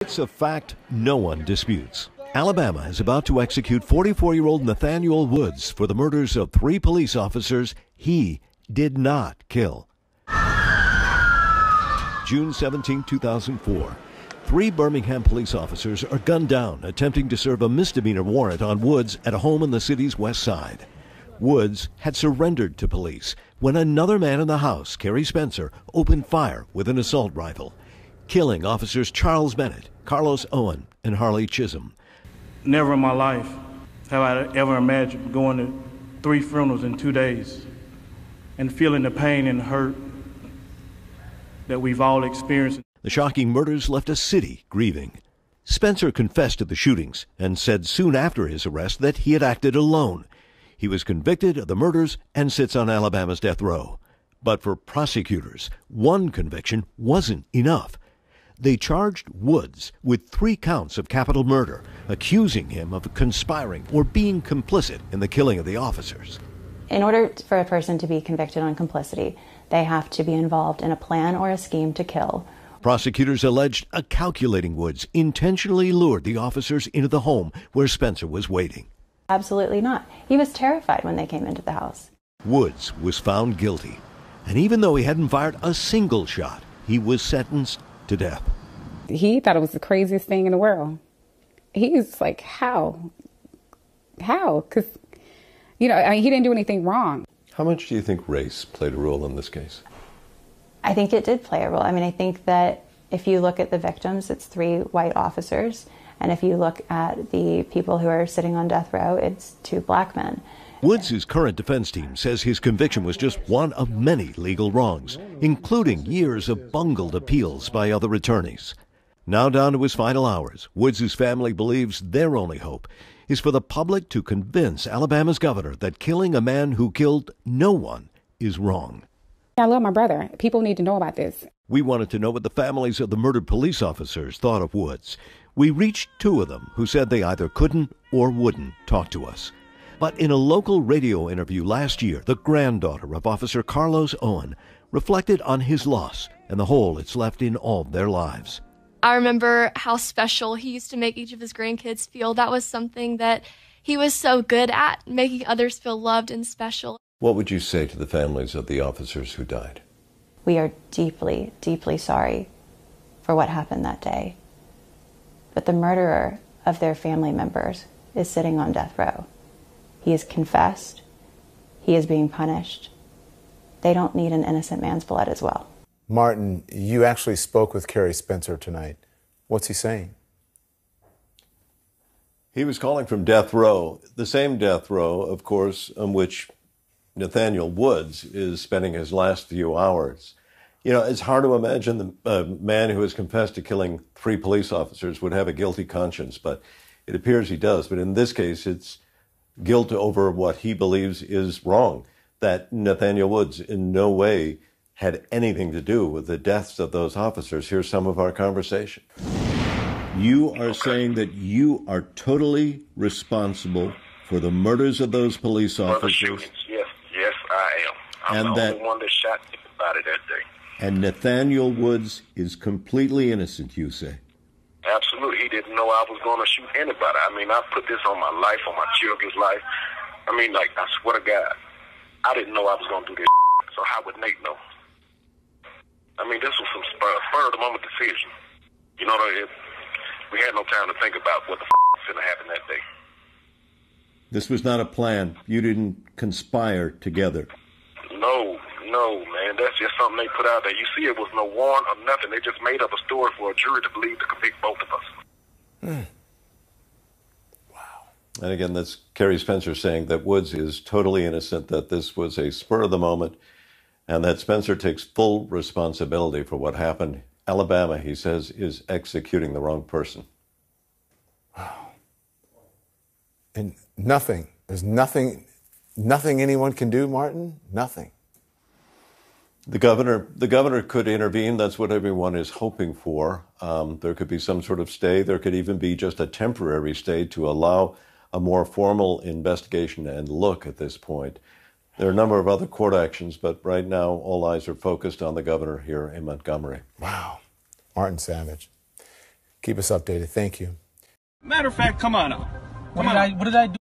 It's a fact no one disputes. Alabama is about to execute 44-year-old Nathaniel Woods for the murders of 3 police officers he did not kill. June 17, 2004. 3 Birmingham police officers are gunned down attempting to serve a misdemeanor warrant on Woods at a home in the city's west side. Woods had surrendered to police when another man in the house, Kerry Spencer, opened fire with an assault rifle, killing officers Charles Bennett, Carlos Owen, and Harley Chisholm. Never in my life have I ever imagined going to 3 funerals in 2 days and feeling the pain and hurt that we've all experienced. The shocking murders left a city grieving. Spencer confessed to the shootings and said soon after his arrest that he had acted alone. He was convicted of the murders and sits on Alabama's death row. But for prosecutors, one conviction wasn't enough. They charged Woods with 3 counts of capital murder, accusing him of conspiring or being complicit in the killing of the officers. In order for a person to be convicted on complicity, they have to be involved in a plan or a scheme to kill. Prosecutors alleged a calculating Woods intentionally lured the officers into the home where Spencer was waiting. Absolutely not. He was terrified when they came into the house. Woods was found guilty, and even though he hadn't fired a single shot, he was sentenced to death. He thought it was the craziest thing in the world. He was like, how? How? Because, he didn't do anything wrong. How much do you think race played a role in this case? I think it did play a role. I think that if you look at the victims, it's 3 white officers. And if you look at the people who are sitting on death row, it's 2 black men. Woods' current defense team says his conviction was just one of many legal wrongs, including years of bungled appeals by other attorneys. Now down to his final hours, Woods' family believes their only hope is for the public to convince Alabama's governor that killing a man who killed no one is wrong. I love my brother. People need to know about this. We wanted to know what the families of the murdered police officers thought of Woods. We reached 2 of them who said they either couldn't or wouldn't talk to us. But in a local radio interview last year, the granddaughter of Officer Carlos Owen reflected on his loss and the hole it's left in all their lives. I remember how special he used to make each of his grandkids feel. That was something that he was so good at, making others feel loved and special. What would you say to the families of the officers who died? We are deeply, deeply sorry for what happened that day. But the murderer of their family members is sitting on death row. He has confessed. He is being punished. They don't need an innocent man's blood as well. Martin, you actually spoke with Kerry Spencer tonight. What's he saying? He was calling from death row, the same death row, of course, on which Nathaniel Woods is spending his last few hours. It's hard to imagine the man who has confessed to killing 3 police officers would have a guilty conscience, but it appears he does. But in this case, it's guilt over what he believes is wrong, that Nathaniel Woods in no way had anything to do with the deaths of those officers. Here's some of our conversation. You are saying that you are totally responsible for the murders of those police officers? Yes, I am. I'm the only one that shot anybody that day. And Nathaniel Woods is completely innocent, you say? Absolutely. He didn't know I was going to shoot anybody. I put this on my life, on my children's life. I swear to God, I didn't know I was going to do this. So how would Nate know? This was some spur-of-the-moment decision. We had no time to think about what the was going to happen that day. This was not a plan. You didn't conspire together. No, man. That's just something they put out there. You see, it was no warrant or nothing. They just made up a story for a jury to believe to convict both of us. Wow. And again, that's Kerry Spencer saying that Woods is totally innocent, that this was a spur of the moment, and that Spencer takes full responsibility for what happened. Alabama, he says, is executing the wrong person. Wow. And there's nothing anyone can do, Martin? Nothing. The governor could intervene. That's what everyone is hoping for. There could be some sort of stay. There could even be just a temporary stay to allow a more formal investigation and look at this point. There are a number of other court actions, but right now all eyes are focused on the governor here in Montgomery. Wow. Martin Savage. Keep us updated. Thank you. Matter of fact, come on up. What did I do?